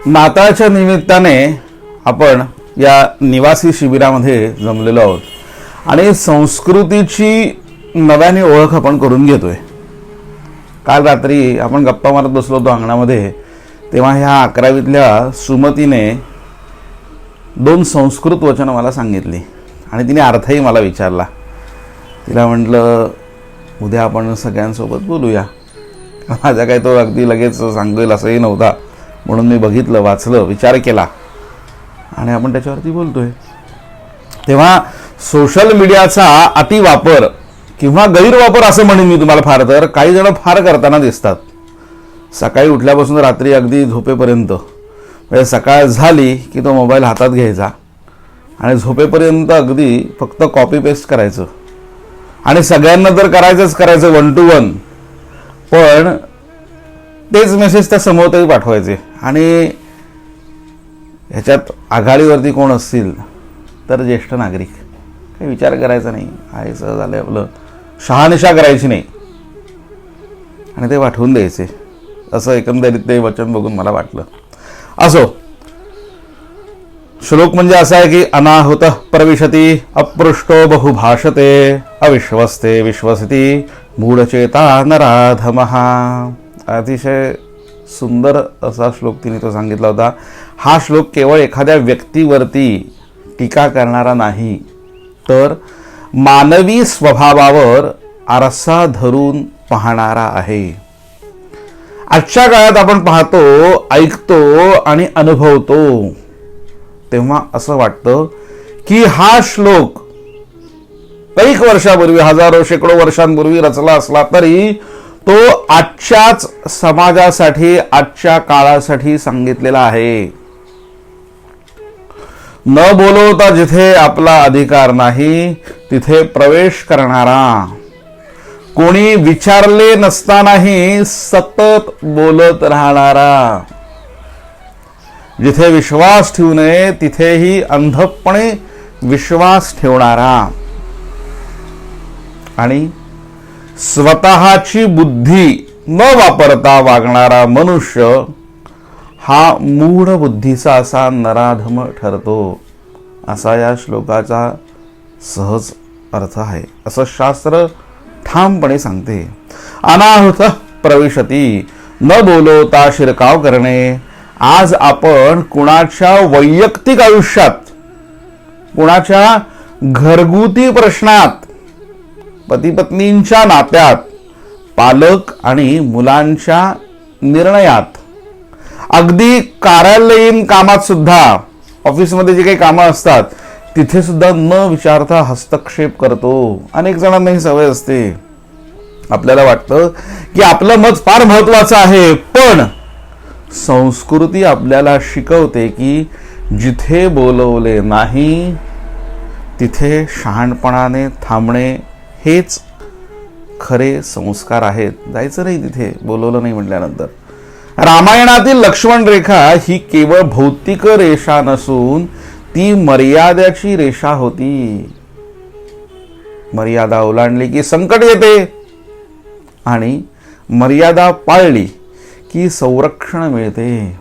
नाताळच्या निमित्ताने आपण या निवासी शिबिरामध्ये जमलेलो आहोत आणि संस्कृतीची नव्याने ओळख आपण करून घेतोय. काल रात्री आपण गप्पा मारत बसलो होतो अंगणामध्ये, तेव्हा ह्या 11वीतल्या सुमतीने 2 संस्कृत वचनं मला सांगितली आणि तिने अर्थही मला विचारला. तिला म्हटलं उद्या आपण सगळ्यांसोबत बोलूया. माझा काही तो अगदी लगेच सांगेल असंही नव्हता, म्हणून मी बघितलं, वाचलं, विचार केला आणि आपण त्याच्यावरती बोलतोय. तेव्हा सोशल मीडियाचा अतिवापर किंवा गैरवापर असं म्हणेन मी तुम्हाला. फार तर काही जण फार करताना दिसतात. सकाळी उठल्यापासून रात्री अगदी झोपेपर्यंत, म्हणजे सकाळ झाली की तो मोबाईल हातात घ्यायचा आणि झोपेपर्यंत अगदी फक्त कॉपी पेस्ट करायचं आणि सगळ्यांना तर करायचं 1 to 1, पण तेच मेसेज त्या समोरही पाठवायचे. आणि ह्याच्यात आघाडीवरती कोण असतील तर ज्येष्ठ नागरिक. काही विचार करायचा नाही, आहे सहज झालं आपलं, शहानिशा करायची नाही आणि ते पाठवून द्यायचे. असं एकंदरीत ते वचन बघून मला वाटलं. असो, श्लोक म्हणजे असा आहे की अनाहुत प्रविशती अपृष्टो बहुभाषते अविश्वस्ते विश्वसती मूढचेता नराधमः. अतिशय सुंदर असा श्लोक तिने तो सांगितला होता. हा श्लोक केवळ एखाद्या व्यक्तीवरती टीका करणारा नाही, तर मानवी स्वभावावर आरसा धरून पाहणारा आहे. आजच्या काळात आपण पाहतो, ऐकतो आणि अनुभवतो, तेव्हा असं वाटतं की हा श्लोक कैक वर्षापूर्वी, हजारो शेकडो वर्षांपूर्वी रचला असला तरी तो आजच्याच समाजासाठी, आजच्या काळासाठी सांगितलेला आहे. न बोलवता जिथे आपला अधिकार नाही तिथे प्रवेश करणारा, कोणी विचारले नसतानाही सतत बोलत राहणारा, जिथे विश्वास ठेवू नये तिथेही अंधपणे विश्वास ठेवणारा आणि स्वतःची बुद्धी न वापरता वागणारा मनुष्य हा मूढ बुद्धीचा असा नराधम ठरतो. असा या श्लोकाचा सहज अर्थ आहे, असं शास्त्र ठामपणे सांगते. अनाहुत प्रविशती, न बोलवता शिरकाव करणे. आज आपण कुणाच्या वैयक्तिक आयुष्यात, कुणाच्या घरगुती प्रश्नात, पती-पत्नींच्या नात्यात, पालक आणि मुलांच्या निर्णयात, अगदी कार्यालयीन कामात सुद्धा, ऑफिसमध्ये जे काही कामं असतात तिथे सुद्धा न विचारता हस्तक्षेप करतो. अनेक जणांना ही सवय असते. आपल्याला वाटतं की आपलं मत फार महत्वाचं आहे, पण संस्कृती आपल्याला शिकवते की जिथे बोलवले नाही तिथे शहाणपणाने थांबणे हेच खरे संस्कार आहेत. जायचं नाही तिथे बोलवलं नाही म्हटल्यानंतर. रामायणातील लक्ष्मण रेखा ही केवळ भौतिक रेषा नसून ती मर्यादेची रेषा होती. मर्यादा ओलांडली की संकट येते आणि मर्यादा पाळली की संरक्षण मिळते.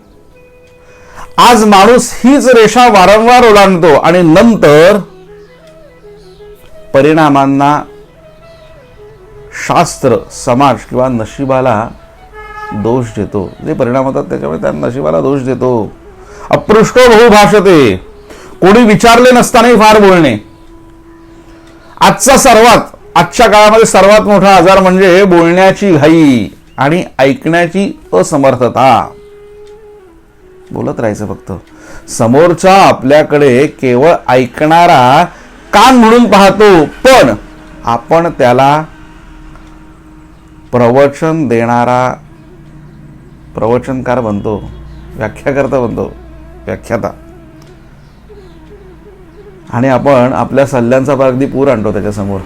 आज माणूस हीच रेषा वारंवार ओलांडतो आणि नंतर परिणामांना शास्त्र, समाज किंवा नशिबाला दोष देतो. जे परिणाम होतात त्याच्यामुळे त्या नशिबाला दोष देतो. अपृष्टो बहुभाषते, कोणी विचारले नसतानाही फार बोलणे. आजच्या काळामध्ये सर्वात मोठा आजार म्हणजे बोलण्याची घाई आणि ऐकण्याची असमर्थता. बोलत राहायचं फक्त. समोरचा आपल्याकडे केवळ ऐकणारा कान म्हणून पाहतो, पण आपण त्याला प्रवचन देणारा प्रवचनकार बनतो, व्याख्याकर्ता बनतो, व्याख्याता. आणि आपण आपल्या सल्ल्यांचा अगदी पूर आणतो त्याच्यासमोर.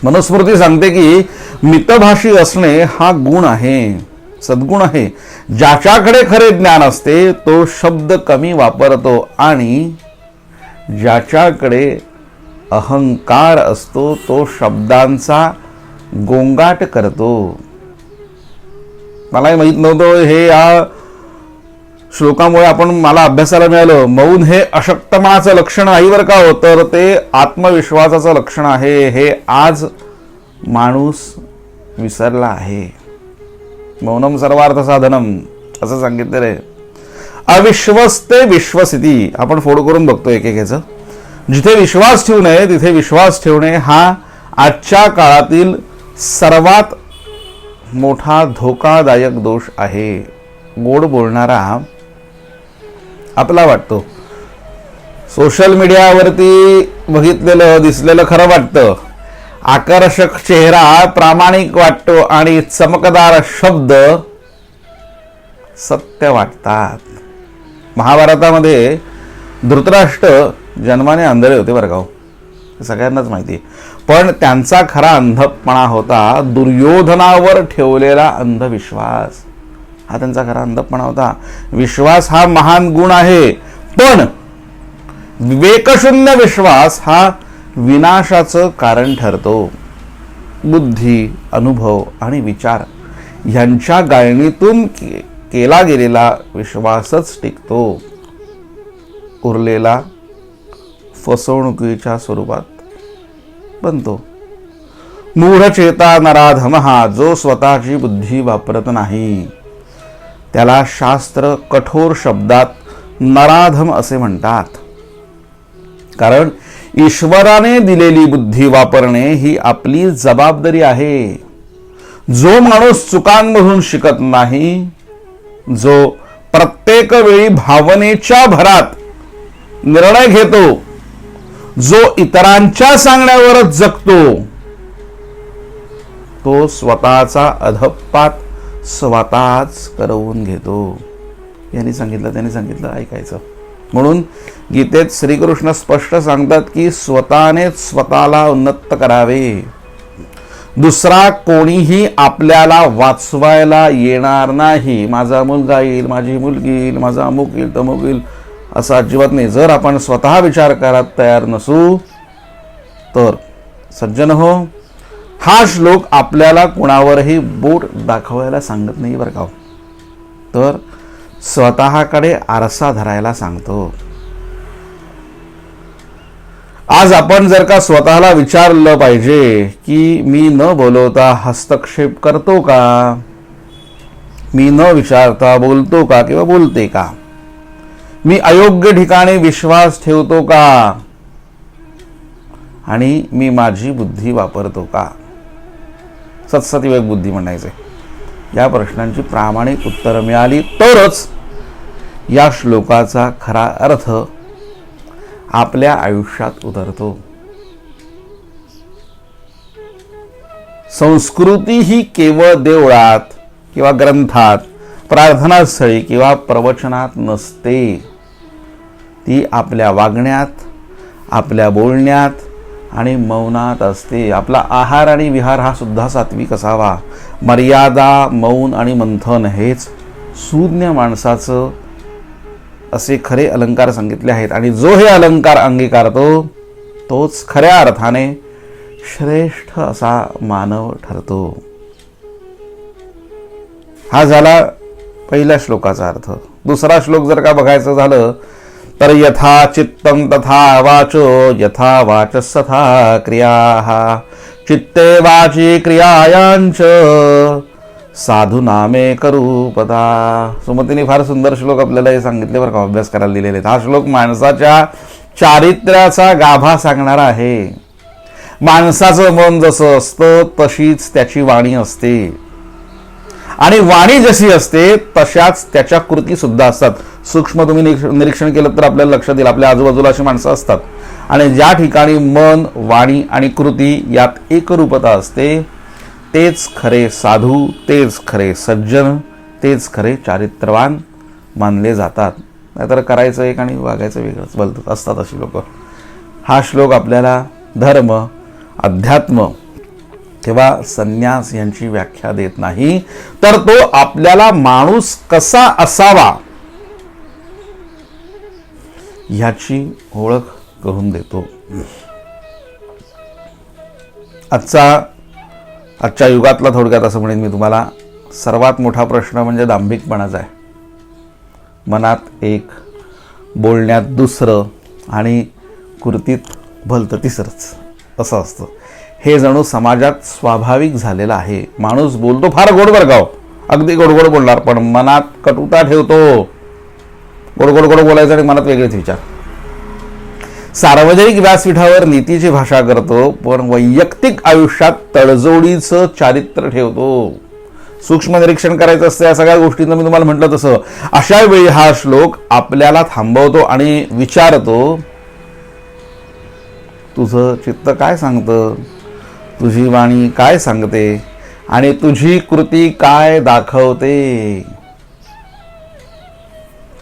मनुस्मृती सांगते की मितभाषी असणे हा गुण आहे, सद्गुण आहे. ज्याच्याकडे खरे ज्ञान असते तो शब्द कमी वापरतो आणि ज्याच्याकडे अहंकार असतो तो शब्दांचा गोंगाट करतो. मलाही माहित नव्हतं हे या श्लोकामुळे मला अभ्यासाला मिळालं, मौन हे अशक्तपणाचं लक्षण नाही बरं का हो, तर ते आत्मविश्वासाचं लक्षण आहे. हे आज माणूस विसरला आहे. मौनम सर्वार्थ साधनम असं सांगितलेलं आहे. अविश्वस्ते विश्वसिती आपण फोड करून बघतो एकेकाचं. जिथे विश्वास ठेवू नये तिथे विश्वास ठेवणे हा आजच्या काळातील सर्वात मोठा धोकादायक दोष आहे. गोड बोलणारा आपला वाटतो, सोशल मीडियावरती बघितलेलं दिसलेलं खरं वाटतं, आकर्षक चेहरा प्रामाणिक वाटतो आणि चमकदार शब्द सत्य वाटतात. महाभारतामध्ये धृतराष्ट्र जन्माने अंधळे होते बरं का हो, सगळ्यांनाच माहिती आहे. पण त्यांचा खरा अंधपणा होता दुर्योधनावर ठेवलेला अंधविश्वास. हा त्यांचा खरा अंधपणा होता. विश्वास हा महान गुण आहे, पण विवेकशून्य विश्वास हा विनाशाचं कारण ठरतो. बुद्धी, अनुभव आणि विचार यांच्या गाळणीतून केला गेलेला विश्वासच टिकतो. उरलेला फसवणुकीच्या स्वरूपात बनतो. मूढचेता नराधम हा जो स्वतःची बुद्धी वापरत नाही त्याला शास्त्र कठोर शब्दात नराधम असे म्हणतात. कारण ईश्वराने दिलेली बुद्धी वापरणे ही आपली जबाबदारी आहे. जो माणूस चुकांमधून शिकत नाही, जो प्रत्येक वेळी भावनेच्या भरात निर्णय घेतो, जो इतरांच्या सांगण्यावरच जगतो, तो स्वतःचा अधःपात स्वतःच करवून घेतो. यांनी सांगितलं त्यांनी सांगितलं ऐकायचं. म्हणून गीतेत श्रीकृष्ण स्पष्ट सांगतात की स्वतःनेच स्वतःला उन्नत करावे. दुसरा कोणीही आपल्याला वाचवायला येणार नाही. माझा मुलगा येईल, माझी मुलगी येईल, माझा अमुक येईल, तमुक येईल असं अजिबात नाही. जर आपण स्वतः विचार करायला तयार नसू तर सज्जन हो, हा श्लोक आपल्याला कुणावरही बोट दाखवायला सांगत नाही बरं का, तर स्वतःकडे आरसा धरायला सांगतो. आज आपण जर का स्वतःला विचारलं पाहिजे की मी न बोलवता हस्तक्षेप करतो का, मी न विचारता बोलतो का किंवा बोलते का, मी अयोग्य ठिकाणी विश्वास ठेवतो का, आणि मी माझी बुद्धी वापरतो का. सत्सतिवेक बुद्धी म्हणायचे. या प्रश्नांची प्रामाणिक उत्तरं मिळाली तरच या श्लोकाचा खरा अर्थ आपल्या आयुष्यात उतरतो. संस्कृती ही केवळ देवळात किंवा ग्रंथात, प्रार्थनास्थळी किंवा प्रवचनात नसते. ती आपल्या वागण्यात, आपल्या बोलण्यात आणि मौनात असते. आपला आहार आणि विहार हा सुद्धा सात्विक असावा. मर्यादा, मौन आणि मंथन हेच सुज्ञ माणसाचं असे खरे अलंकार सांगितले आहेत. आणि जो हे अलंकार अंगीकारतो तोच खऱ्या अर्थाने श्रेष्ठ असा मानव ठरतो. हा झाला पहिल्या श्लोकाचा अर्थ. दुसरा श्लोक जर का बघायचं झालं तर यथा चित्तं तथा वाचो, यथा वाचस् तथा क्रियाः, चित्ते वाची क्रियायांच साधू नामे करूपदा. सुमतीने फार सुंदर श्लोक आपल्याला हे सांगितले बरं का, अभ्यास करायला दिलेले. हा श्लोक माणसाच्या चारित्र्याचा गाभा सांगणारा आहे. माणसाचं मन जसं असतं तशीच त्याची वाणी असते, आणि वाणी जशी असते तशाच त्याच्या कृती सुद्धा असतात. सूक्ष्म तुम्ही निरीक्षण केलं तर आपल्याला लक्षात येईल, आपल्या आजूबाजूला अशी माणसं असतात, आणि ज्या ठिकाणी मन, वाणी आणि कृती यात एकरूपता असते तेच खरे साधू, तेच खरे सज्जन, तेच खरे चारित्र्यवान मानले जातात. नाहीतर करायचं एक आणि वागायचं वेगळंच बोलतात असतात अशी लोक. हा श्लोक आपल्याला धर्म, अध्यात्म किंवा संन्यास यांची व्याख्या देत नाही, तर तो आपल्याला माणूस कसा असावा ह्याची ओळख करून देतो. आजच्या युगातला थोडक्यात असं म्हणेन मी तुम्हाला, सर्वात मोठा प्रश्न म्हणजे दांभिकपणाचा आहे. मनात एक, बोलण्यात दुसरं आणि कृतीत भलतं तिसरंच असं असतं. हे जणू समाजात स्वाभाविक झालेलं आहे. माणूस बोलतो फार गोड बरं का, अगदी गोडगोड बोलणार, पण मनात कटुता ठेवतो. गोड गोड गोड बोलायचं आणि मनात वेगळेच विचार. सार्वजनिक व्यासपीठावर नीतीची भाषा करतो, पण वैयक्तिक आयुष्यात तडजोडीचं चारित्र्य ठेवतो. सूक्ष्म निरीक्षण करायचं असतं या सगळ्या गोष्टींचं मी तुम्हाला म्हटलं तसं. अशा वेळी हा श्लोक आपल्याला थांबवतो आणि विचारतो, तुझं चित्त काय सांगतं, तुझी वाणी काय सांगते आणि तुझी कृती काय दाखवते.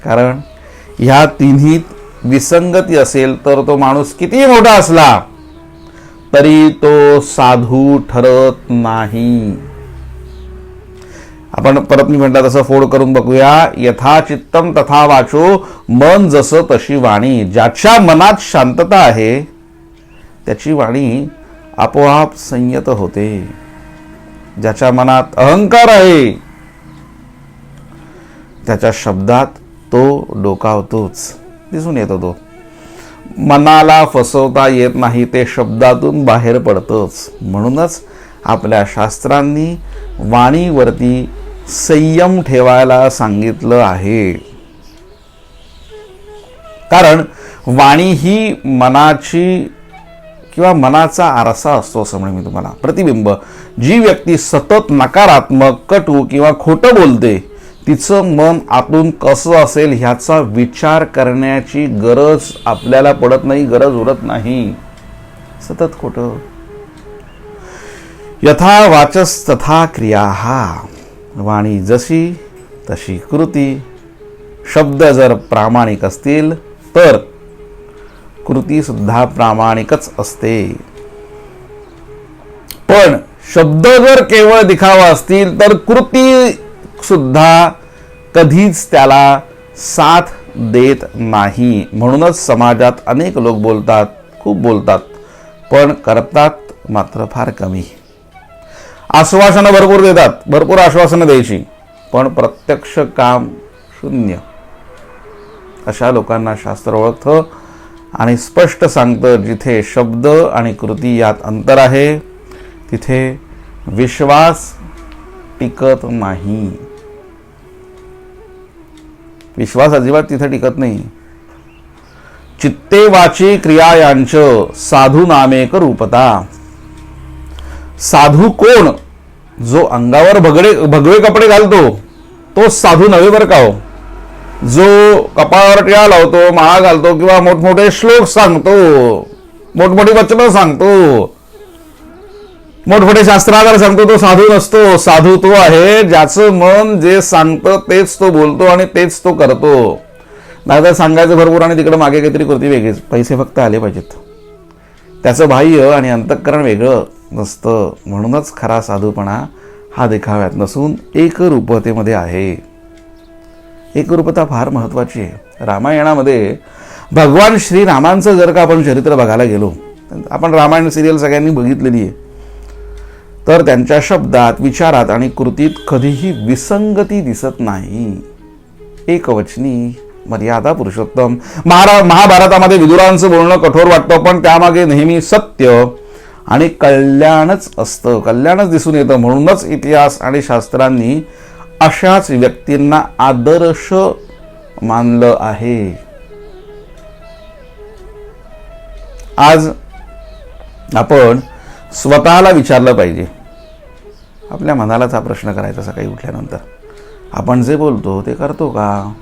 कारण ह्या तिन्हीत विसंगती असेल तर तो माणूस किती मोठा असला तरी तो साधू ठरत नाही. आपण परत मी म्हटलं तसं फोड करून बघूया. यथा चित्तम तथा वाचो, मन जसं तशी वाणी. ज्याच्या मनात शांतता आहे त्याची वाणी आपोआप संयत होते. ज्याच्या मनात अहंकार आहे त्याच्या शब्दात तो डोकावतोच, दिसून येतो. तो मनाला फसवता येत नाही, ते शब्दातून बाहेर पडतंच. म्हणूनच आपल्या शास्त्रांनी वाणीवरती संयम ठेवायला सांगितलं आहे. कारण वाणी ही मनाची किंवा मनाचा आरसा असतो असं म्हणेन मी तुम्हाला, प्रतिबिंब. जी व्यक्ती सतत नकारात्मक, कटू किंवा खोटं बोलते तिचं मन आतून कसं असेल ह्याचा विचार करण्याची गरज आपल्याला पडत नाही, गरज उरत नाही. सतत खोटं. यथा वाचस तथा क्रियाहा. वाणी जशी तशी कृती. शब्द जर प्रामाणिक असतील तर कृती सुद्धा प्रामाणिकच असते. पण शब्द जर केवळ दिखावा असतील तर कृती सुद्धा कधीच त्याला साथ देत नाही. म्हणूनच समाजात अनेक लोक बोलतात, खूप बोलतात, पण करतात मात्र फार कमी. आश्वासनं भरपूर देतात, भरपूर आश्वासनं द्यायची, पण प्रत्यक्ष काम शून्य. अशा लोकांना शास्त्र ओळखतं आणि स्पष्ट सांगतं, जिथे शब्द आणि कृती यात अंतर आहे तिथे विश्वास टिकत नाही. विश्वास अजिबात तिथे टिकत नाही. चित्ते वाची क्रिया यांच साधू नामेक रूपता. साधू कोण? जो अंगावर भगवे कपडे घालतो तो साधू नव्हे बरं का हो. जो कपाळावर टिळा लावतो, माळा घालतो किंवा मोठमोठे श्लोक सांगतो, मोठमोठी वचनं सांगतो, मोठमोठे शास्त्राधार सांगतो, तो साधू नसतो. साधू तो आहे ज्याचं मन जे सांगतं तेच तो बोलतो आणि तेच तो करतो. नाहीतर सांगायचं भरपूर आणि तिकडे मागे काहीतरी कृती वेगळीच, पैसे फक्त आले पाहिजेत. त्याचं बाह्य आणि अंतःकरण वेगळं नसतं. म्हणूनच खरा साधूपणा हा देखाव्यात नसून एकरूपतेमध्ये आहे. एकरूपता फार महत्वाची आहे. रामायणामध्ये भगवान श्रीरामांचं जर का आपण चरित्र बघायला गेलो, आपण रामायण सिरियल सगळ्यांनी बघितलेली आहे, तर त्यांच्या शब्दात, विचारात आणि कृतीत कधीही विसंगती दिसत नाही. एकवचनी, मर्यादा पुरुषोत्तम. महाभारतामध्ये विदुरांचं बोलणं कठोर वाटतं, पण त्यामागे नेहमी सत्य आणि कल्याणच असतं, कल्याणच दिसून येतं. म्हणूनच इतिहास आणि शास्त्रांनी अशाच व्यक्तींना आदर्श मानलं आहे. आज आपण स्वतःला विचारलं पाहिजे, आपल्या मनालाच हा प्रश्न करायचा सकाळी उठल्यानंतर, आपण जे बोलतो ते करतो का?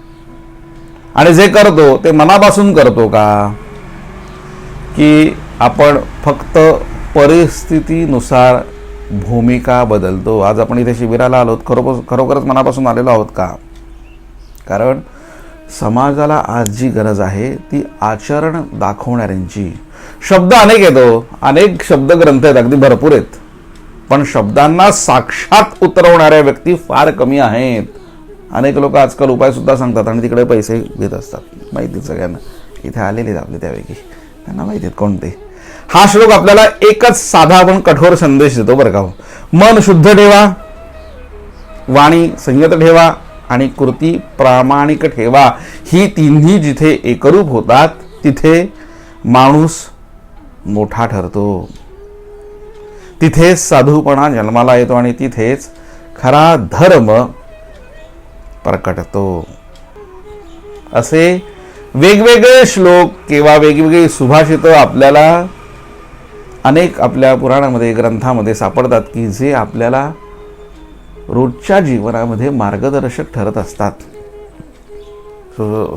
आणि जे करतो ते मनापासून करतो का? की आपण फक्त परिस्थितीनुसार भूमिका बदलतो? आज आपण इथे शिबिराला आलोत, खरोखरच मनापासून आलेलो आहोत का? कारण समाजाला आज जी गरज आहे ती आचरण दाखवणाऱ्यांची. शब्द अनेक येतो, अनेक शब्द ग्रंथ आहेत, अगदी भरपूर आहेत, पण शब्दांना साक्षात उतरवणाऱ्या व्यक्ती फार कमी आहेत. अनेक लोक आजकाल उपाय सुद्धा सांगतात आणि तिकडे पैसे घेत असतात. माहिती सगळ्यांना, इथे आलेले आपले त्यापैकी त्यांना माहिती आहेत कोणते. हा श्लोक आपल्याला एकच साधा पण कठोर संदेश देतो बरं का. मन शुद्ध ठेवा, वाणी संयत ठेवा आणि कृती प्रामाणिक ठेवा ही तिन्ही जिथे एकरूप होतात तिथे माणूस मोठा ठरतो, तिथेच साधूपणा जन्माला येतो आणि तिथेच खरा धर्म प्रकटतो. असे वेगवेगळे श्लोक किंवा वेगवेगळी सुभाषितं आपल्याला अनेक आपल्या पुराणामध्ये ग्रंथामध्ये सापडतात की जे आपल्याला रोजच्या जीवनामध्ये मार्गदर्शक ठरत असतात.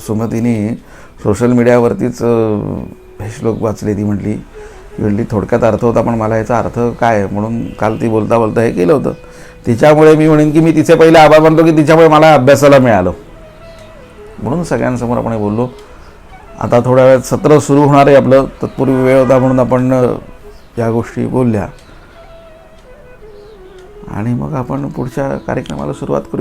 सुमतीने सोशल मीडियावरतीच हे श्लोक वाचले. ती म्हटली थोडक्यात अर्थ होता पण मला याचा अर्थ काय म्हणून काल ती बोलता बोलता हे केलं होतं. तिच्यामुळे मी म्हणेन की मी तिचे पहिले आभार मानतो की तिच्यामुळे मला अभ्यासाला मिळालं म्हणून सगळ्यांसमोर आपण बोललो. आता थोड्या वेळात सत्र सुरू होणार आहे आपलं, तत्पूर्वी वेळ होता म्हणून आपण या गोष्टी बोलल्या आणि मग आपण पुढच्या कार्यक्रमाला सुरुवात करू.